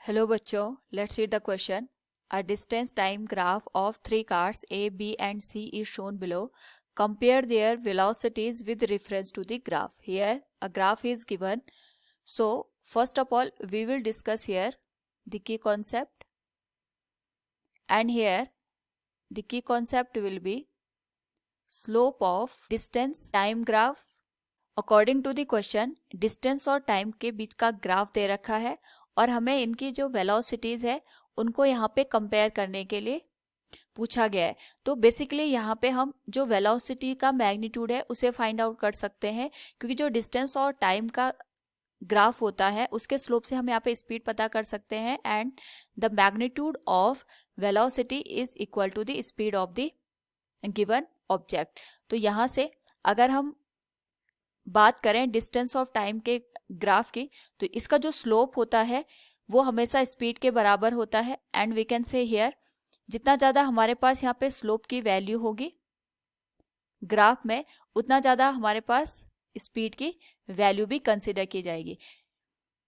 Hello बच्चों, let's see the question. A distance time graph of three cars A, B and C is shown below. Compare their velocities with reference to the graph. Here a graph is given. So first of all we will discuss here the key concept, and here the key concept will be slope of distance time graph. According to the question distance और time के बीच का graph दे रखा है और हमें इनकी जो वेलोसिटीज है उनको यहाँ पे कंपेयर करने के लिए पूछा गया है. तो बेसिकली यहाँ पे हम जो वेलोसिटी का मैग्नीट्यूड है उसे फाइंड आउट कर सकते हैं, क्योंकि जो डिस्टेंस और टाइम का ग्राफ होता है उसके स्लोप से हम यहाँ पे स्पीड पता कर सकते हैं, and the magnitude of velocity is equal to the speed of the given object. तो यहाँ से अगर हम बात करें डिस्टेंस ऑफ टाइम के ग्राफ की, तो इसका जो स्लोप होता है वो हमेशा स्पीड के बराबर होता है. And we can say here जितना ज़्यादा हमारे पास यहाँ पे स्लोप की वैल्यू होगी ग्राफ में, उतना ज़्यादा हमारे पास स्पीड की वैल्यू भी कंसिडर की जाएगी.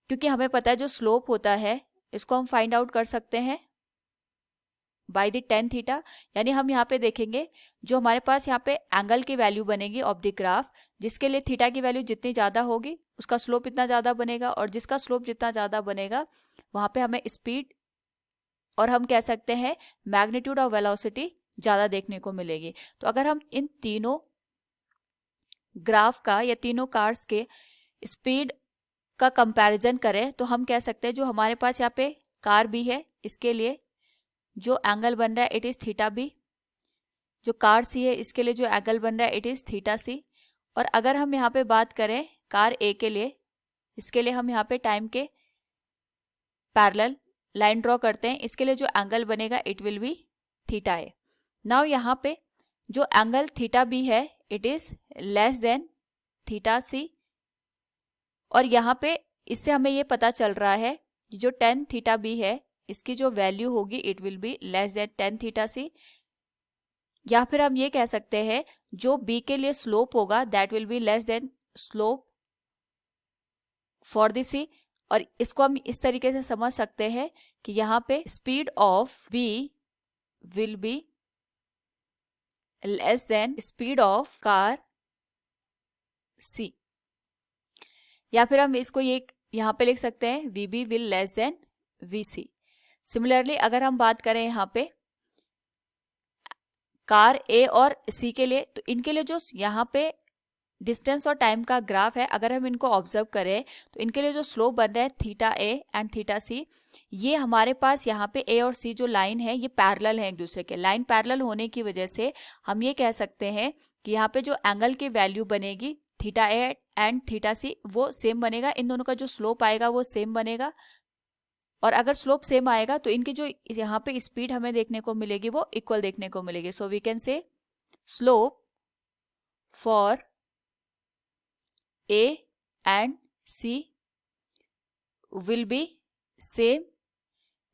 क्योंकि हमें पता है जो स्लोप होता है इसको हम फाइंड आउट कर सकते हैं बाय द टेन थीटा. यानी हम यहाँ पे देखेंगे जो हमारे पास यहाँ पे एंगल की वैल्यू बनेगी ऑफ द ग्राफ, जिसके लिए थीटा की वैल्यू जितनी ज़्यादा होगी उसका स्लोप इतना ज़्यादा बनेगा, और जिसका स्लोप जितना ज़्यादा बनेगा वहाँ पे हमें स्पीड और हम कह सकते हैं मैग्नीट्यूड ऑफ वेलोसिटी ज़्यादा देखने को मिलेगी. तो अगर हम इन तीनों ग्राफ का या तीनों कार्स के स्पीड का कंपैरिजन करें तो हम कह सकते हैं जो हमारे पास यहाँ पे कार भी है इसके लिए जो एंगल बन रहा है इट इज थीटा बी, जो कार सी है इसके लिए जो एंगल बन रहा है इट इज थीटा सी. और अगर हम यहाँ पे बात करें कार ए के लिए, इसके लिए हम यहाँ पे टाइम के पैरेलल लाइन ड्रॉ करते हैं, इसके लिए जो एंगल बनेगा it will be theta A. Now यहाँ पे जो एंगल थीटा बी है it is less than theta C, और यहाँ पे इससे हमें ये पता चल रहा है जो टेन थीटा बी है इसकी जो वैल्यू होगी it will be less than tan theta C. या फिर हम ये कह सकते हैं जो बी के लिए स्लोप होगा that will be less than slope for the C. और इसको हम इस तरीके से समझ सकते हैं कि यहाँ पे speed of B will be less than speed of car C. या फिर हम इसको ये यहाँ पे लिख सकते हैं V B will less than V C. Similarly अगर हम बात करें यहाँ पे कार ए और सी के लिए, तो इनके लिए जो यहाँ पे डिस्टेंस और टाइम का ग्राफ है अगर हम इनको ऑब्जर्व करें तो इनके लिए जो स्लोप बन रहा है थीटा ए एंड थीटा सी, ये हमारे पास यहाँ पे ए और सी जो लाइन है ये पैरेलल है एक दूसरे के. लाइन पैरेलल होने की वजह से हम ये कह सकते हैं कि यहाँ पे जो एंगल की वैल्यू बनेगी थीटा ए एंड थीटा सी वो सेम बनेगा, इन दोनों का जो स्लोप आएगा वो सेम बनेगा. और अगर स्लोप सेम आएगा तो इनकी जो यहाँ पे स्पीड हमें देखने को मिलेगी वो इक्वल देखने को मिलेगी. So we can say slope for A and C will be same.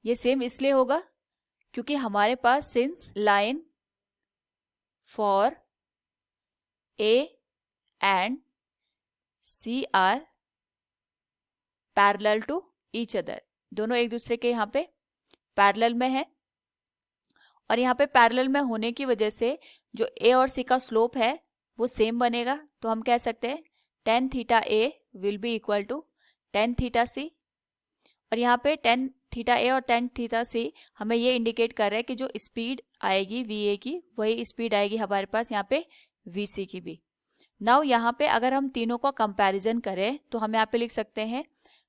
ये सेम इसलिए होगा क्योंकि हमारे पास since line for A and C are parallel to each other, दोनों एक दूसरे के यहाँ पे पैरेलल में है. और यहाँ पे पैरेलल में होने की वजह से जो ए और सी का स्लोप है वो सेम बनेगा. तो हम कह सकते हैं tan theta A will be equal to tan theta C. और यहाँ पे टेन थीटा ए और टेन थीटा सी हमें ये इंडिकेट कर रहा है कि जो स्पीड आएगी वी ए की वही स्पीड आएगी हमारे पास यहाँ पे वी सी की भी. नाउ यहाँ पे अगर हम तीनों का कंपैरिजन करें तो हम यहाँ पे लिख सकते हैं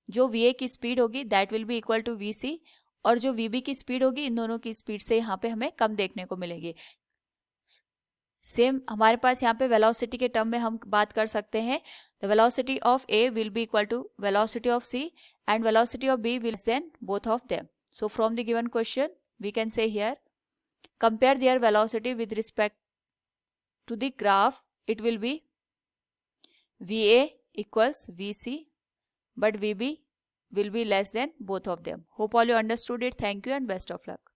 जो वी ए की स्पीड होगी that will be equal to V C, और जो वी बी की स्पीड होगी इन दोनों की स्पीड से यहाँ पे हमें कम देखने को मिलेगी. सेम हमारे पास यहाँ पे वेलोसिटी के टर्म में हम बात कर सकते हैं the velocity of A will be equal to velocity of C and velocity of B will then both of them. So from the given question we can say here compare their velocity with respect to the graph, it will be V A equals V C but VB will be less than both of them. Hope all you understood it. Thank you and best of luck.